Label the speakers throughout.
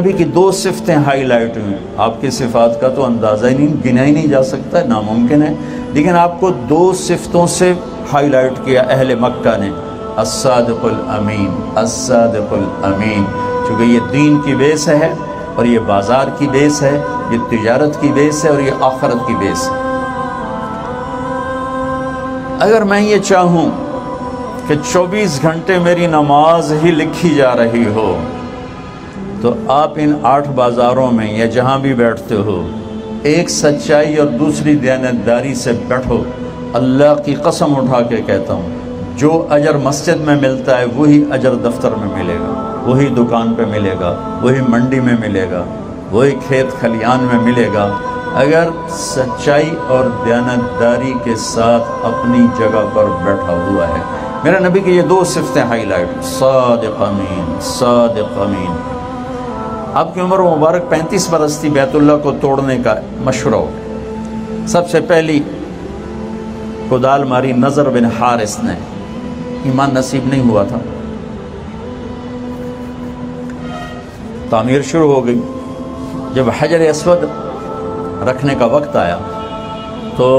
Speaker 1: نبی کی دو صفتیں high light ہوئیں. آپ کی صفات کا تو اندازہ ہی نہیں، گنا ہی نہیں جا سکتا، ناممکن ہے، لیکن آپ کو دو صفتوں سے ہائی لائٹ کیا اہل مکہ نے، الصادق الامین، الصادق الامین. چونکہ یہ دین کی بیس ہے اور یہ بازار کی بیس ہے، یہ تجارت کی بیس ہے اور یہ آخرت کی بیس ہے. اگر میں یہ چاہوں کہ 24 گھنٹے میری نماز ہی لکھی جا رہی ہو تو آپ ان 8 بازاروں میں یا جہاں بھی بیٹھتے ہو ایک سچائی اور دوسری دیانتداری سے بیٹھو. اللہ کی قسم اٹھا کے کہتا ہوں، جو اجر مسجد میں ملتا ہے وہی اجر دفتر میں ملے گا، وہی دکان پہ ملے گا، وہی منڈی میں ملے گا، وہی کھیت کھلیان میں ملے گا، اگر سچائی اور دیانتداری کے ساتھ اپنی جگہ پر بیٹھا ہوا ہے. میرا نبی کی یہ دو صفتیں ہائی لائٹ، صادق امین، صادق امین. آپ کی عمر مبارک 35 برس تھی بیت اللہ کو توڑنے کا مشورہ ہو. سب سے پہلی کدال ماری نضر بن حارث نے، ایمان نصیب نہیں ہوا تھا. تعمیر شروع ہو گئی. جب حجر اسود رکھنے کا وقت آیا تو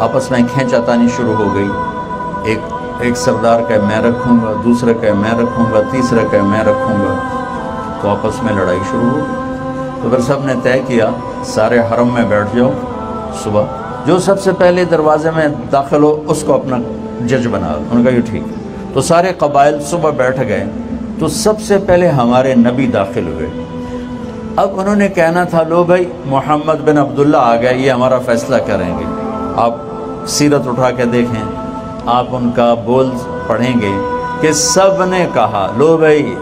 Speaker 1: آپس میں کھینچا تانی شروع ہو گئی. ایک سردار کہ میں رکھوں گا، دوسرا کہ میں رکھوں گا، تیسرا کہ میں رکھوں گا. تو آپس میں لڑائی شروع ہو گئی. تو پھر سب نے طے کیا سارے حرم میں بیٹھ جاؤ، صبح جو سب سے پہلے دروازے میں داخل ہو اس کو اپنا جج بنا. انہوں نے کہا یہ ٹھیک ہے. تو سارے قبائل صبح بیٹھ گئے. تو سب سے پہلے ہمارے نبی داخل ہوئے. اب انہوں نے کہنا تھا لو بھائی محمد بن عبداللہ آ گئے، یہ ہمارا فیصلہ کریں گے. آپ سیرت اٹھا کے دیکھیں، آپ ان کا بول پڑھیں گے کہ سب نے کہا لو بھائی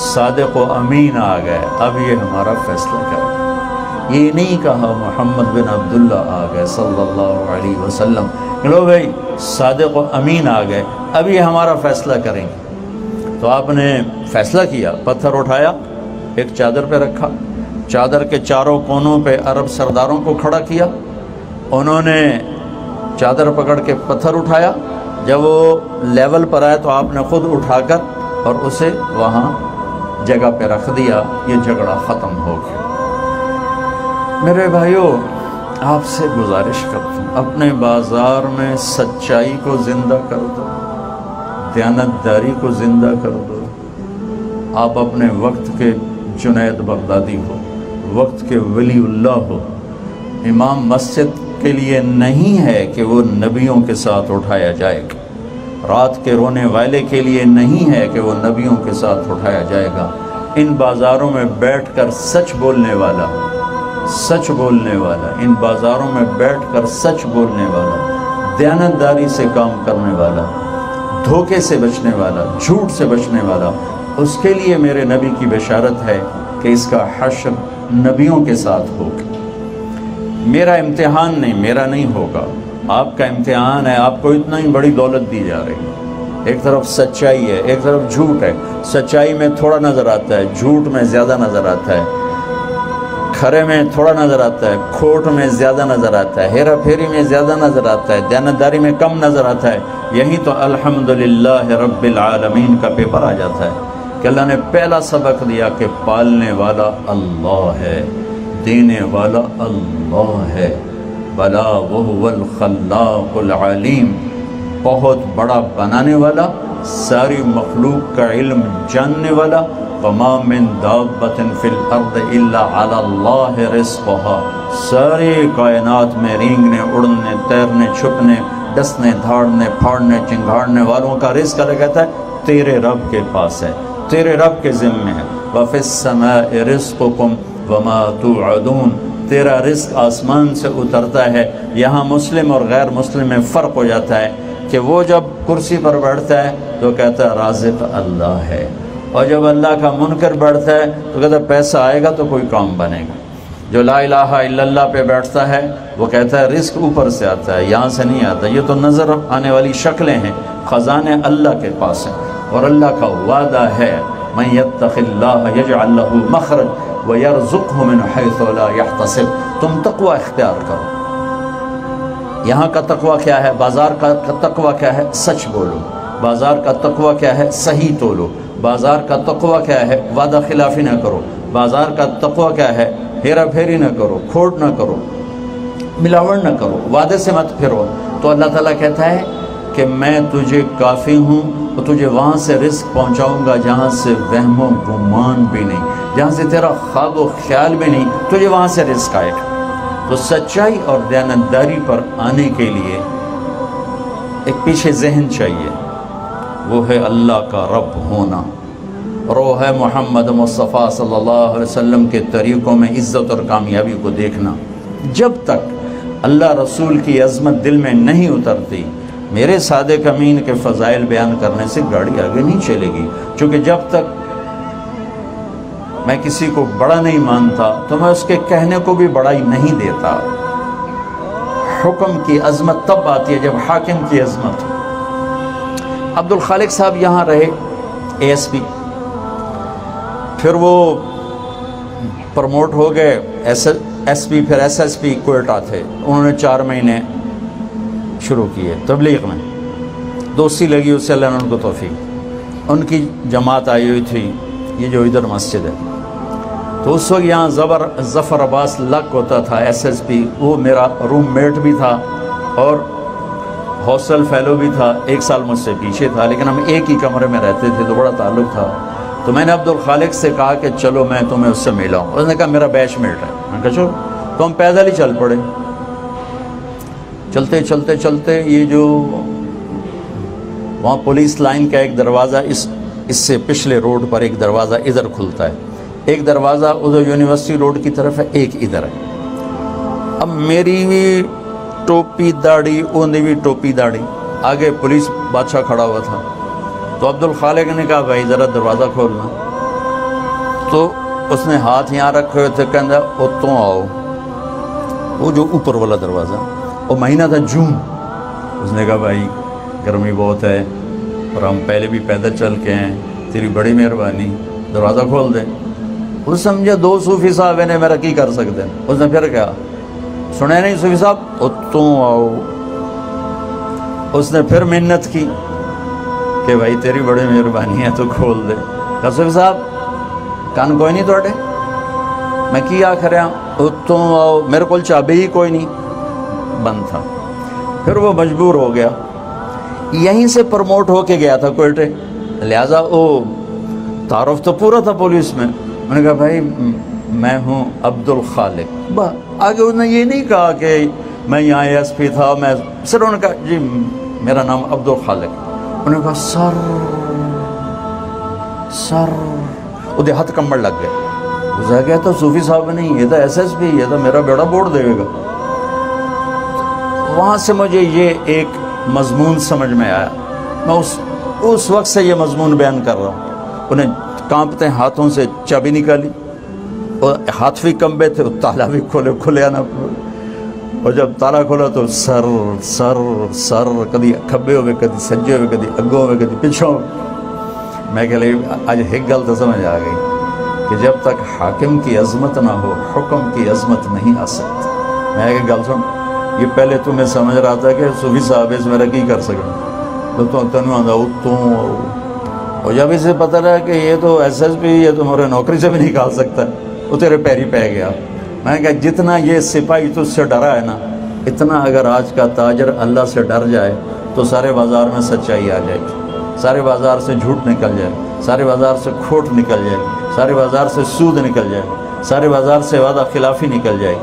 Speaker 1: صادق و امین آ گئے، اب یہ ہمارا فیصلہ کریں. یہ نہیں کہا محمد بن عبداللہ آ گئے صلی اللہ علیہ وسلم، لو بھائی صادق و امین آ گئے، اب یہ ہمارا فیصلہ کریں گے. تو آپ نے فیصلہ کیا، پتھر اٹھایا، ایک چادر پہ رکھا، چادر کے چاروں کونوں پہ عرب سرداروں کو کھڑا کیا. انہوں نے چادر پکڑ کے پتھر اٹھایا. جب وہ لیول پر آئے تو آپ نے خود اٹھا کر اور اسے وہاں جگہ پہ رکھ دیا. یہ جھگڑا ختم ہو گیا. میرے بھائیوں، آپ سے گزارش کرتا ہوں اپنے بازار میں سچائی کو زندہ کر دو، دیانتداری کو زندہ کر دو. آپ اپنے وقت کے جنید بغدادی ہو، وقت کے ولی اللہ ہو. امام مسجد کے لیے نہیں ہے کہ وہ نبیوں کے ساتھ اٹھایا جائے گا، رات کے رونے والے کے لیے نہیں ہے کہ وہ نبیوں کے ساتھ اٹھایا جائے گا. ان بازاروں میں بیٹھ کر سچ بولنے والا، سچ بولنے والا، ان بازاروں میں بیٹھ کر سچ بولنے والا، دیانتداری سے کام کرنے والا، دھوکے سے بچنے والا، جھوٹ سے بچنے والا، اس کے لیے میرے نبی کی بشارت ہے کہ اس کا حشر نبیوں کے ساتھ ہوگا. میرا امتحان نہیں، میرا نہیں ہوگا، آپ کا امتحان ہے. آپ کو اتنا ہی بڑی دولت دی جا رہی ہے. ایک طرف سچائی ہے، ایک طرف جھوٹ ہے. سچائی میں تھوڑا نظر آتا ہے، جھوٹ میں زیادہ نظر آتا ہے. کھرے میں تھوڑا نظر آتا ہے، کھوٹ میں زیادہ نظر آتا ہے، ہیرا پھیری میں زیادہ نظر آتا ہے، دیانتداری میں کم نظر آتا ہے. یہی تو الحمدللہ رب العالمین کا پیپر آ جاتا ہے کہ اللہ نے پہلا سبق دیا کہ پالنے والا اللہ ہے، دینے والا اللہ ہے. بلا وہو الخلاق العلیم، بہت بڑا بنانے والا، ساری مخلوق کا علم جاننے والا. وما من دابۃ فی الارض الا علی اللہ رزقها، ساری کائنات میں رینگنے، اڑنے، تیرنے، چھپنے، ڈسنے، دھاڑنے، پھاڑنے، چنگھاڑنے والوں کا رزق اللہ کہتا ہے تیرے رب کے پاس ہے، تیرے رب کے ذمے ہے. وفی السماء رزقکم وما توعدون، تیرا رزق آسمان سے اترتا ہے. یہاں مسلم اور غیر مسلم میں فرق ہو جاتا ہے کہ وہ جب کرسی پر بیٹھتا ہے تو کہتا ہے رازق اللہ ہے، اور جب اللہ کا منکر بیٹھتا ہے تو کہتا ہے پیسہ آئے گا تو کوئی کام بنے گا. جو لا الہ الا اللہ پہ بیٹھتا ہے وہ کہتا ہے رزق اوپر سے آتا ہے، یہاں سے نہیں آتا. یہ تو نظر آنے والی شکلیں ہیں، خزانے اللہ کے پاس ہیں. اور اللہ کا وعدہ ہے من یتق اللہ یجعل لہ مخرج ویرزقہ من حیث لا یحتسب. تم تقوی اختیار کرو. یہاں کا تقوی کیا ہے؟ بازار کا تقوی کیا ہے؟ سچ بولو. بازار کا تقوی کیا ہے؟ صحیح تولو. بازار کا تقوی کیا ہے؟ وعدہ خلافی نہ کرو. بازار کا تقوی کیا ہے؟ ہیرا پھیری نہ کرو، کھوٹ نہ کرو، ملاوٹ نہ کرو، وعدے سے مت پھرو. تو اللہ تعالیٰ کہتا ہے کہ میں تجھے کافی ہوں اور تجھے وہاں سے رزق پہنچاؤں گا جہاں سے وہم و گمان بھی نہیں، جہاں سے تیرا خواب و خیال بھی نہیں، تجھے وہاں سے رزق آئے گا. تو سچائی اور دیانتداری پر آنے کے لیے ایک پیچھے ذہن چاہیے، وہ ہے اللہ کا رب ہونا، اور وہ ہے محمد مصطفیٰ صلی اللہ علیہ وسلم کے طریقوں میں عزت اور کامیابی کو دیکھنا. جب تک اللہ رسول کی عظمت دل میں نہیں اترتی، میرے صادق امین کے فضائل بیان کرنے سے گاڑی آگے نہیں چلے گی. چونکہ جب تک میں کسی کو بڑا نہیں مانتا تو میں اس کے کہنے کو بھی بڑائی نہیں دیتا. حکم کی عظمت تب آتی ہے جب حاکم کی عظمت ہو. عبد الخالق صاحب یہاں رہے ASP، پھر وہ پروموٹ ہو گئے SP، پھر SSP کوئٹہ تھے. انہوں نے 4 مہینے شروع کیے تبلیغ میں، دوستی لگی اس سے، اللہ نے ان کو توفیق. ان کی جماعت آئی ہوئی تھی، یہ جو ادھر مسجد ہے، تو اس وقت یہاں ظفر عباس لک ہوتا تھا SSP، وہ میرا روم میٹ بھی تھا اور ہاسٹل فیلو بھی تھا. 1 سال مجھ سے پیچھے تھا، لیکن ہم ایک ہی کمرے میں رہتے تھے تو بڑا تعلق تھا. تو میں نے عبد الخالق سے کہا کہ چلو میں تمہیں اس سے ملاؤں. اس نے کہا میرا بیچ میٹ ہے. میں نے کہا چلو. تو ہم پیدل ہی چل پڑے. چلتے چلتے چلتے یہ جو وہاں پولیس لائن کا ایک دروازہ، اس سے پچھلے روڈ پر ایک دروازہ ادھر کھلتا ہے، ایک دروازہ ادھر یونیورسٹی روڈ کی طرف ہے، ایک ادھر ہے. اب میری بھی ٹوپی داڑھی، اونی بھی ٹوپی داڑھی، آگے پولیس بادشاہ کھڑا ہوا تھا. تو عبد الخالق نے کہا بھائی ذرا دروازہ کھولنا. تو اس نے ہاتھ یہاں رکھے ہوئے تھے، کہنا اتوں آؤ، وہ جو اوپر والا دروازہ. وہ مہینہ تھا جون. اس نے کہا بھائی گرمی بہت ہے اور ہم پہلے بھی پیدل چل کے ہیں، تیری بڑی مہربانی، دروازہ کھول دے. اس سمجھا 2 صوفی صاحب نے میرا کی کر سکتے ہیں. اس نے پھر کہا سنے نہیں صوفی صاحب اتوں آؤ. اس نے پھر منت کی کہ بھائی تیری بڑی مہربانی ہے تو کھول دے. کہا صوفی صاحب کان کوئی نہیں توڑے؟ میں کی آخر اتوں آؤ، میرے کو چابی ہی کوئی نہیں، بند تھا. پھر وہ مجبور ہو گیا، یہیں سے پروموٹ ہو کے گیا تھا کوئٹے، لہٰذا وہ تعارف تو پورا تھا پولیس میں. میں نے کہا بھائی میں ہوں عبد الخالق. آگے انہوں نے یہ نہیں کہا کہ میں یہاں ASP تھا، میں صرف انہوں نے کہا جی میرا نام عبد الخالق. انہوں نے کہا سر ادھے ہاتھ کمبڑ لگ گئے. اسے کہا تو صوفی صاحب نہیں، یہ تو SSP، یہ تو میرا بیڑا بوڑ دے گا. وہاں سے مجھے یہ ایک مضمون سمجھ میں آیا. میں اس وقت سے یہ مضمون بیان کر رہا ہوں. انہیں کانپتے ہاتھوں سے چابی نکالی، اور ہاتھ بھی کمبے تھے، تالا بھی کھلے آنا. اور جب تالا کھولا تو سر کدی کھبے ہوئے، کدی سجے ہوئے، کدی اگوں ہوئے، کدی پچھوں. میں کہ آج ایک گل تو سمجھ آ گئی کہ جب تک حاکم کی عظمت نہ ہو حکم کی عظمت نہیں آ سکتی. میں کہ گل سن، یہ پہلے تمہیں سمجھ رہا تھا کہ صوفی صاحب اس میرا کی کر سکیں، تو تنوع آدھا اتوں. اور جب اسے پتہ رہا کہ یہ تو SSP، یہ تمہارے نوکری سے بھی نکال سکتا ہے، وہ تیرے پیری پہ گیا. میں نے کہا جتنا یہ سپاہی تجھ سے ڈرا ہے نا، اتنا اگر آج کا تاجر اللہ سے ڈر جائے تو سارے بازار میں سچائی آ جائے گی، سارے بازار سے جھوٹ نکل جائے، سارے بازار سے کھوٹ نکل جائے، سارے بازار سے سود نکل جائے، سارے بازار سے وعدہ خلافی نکل جائے.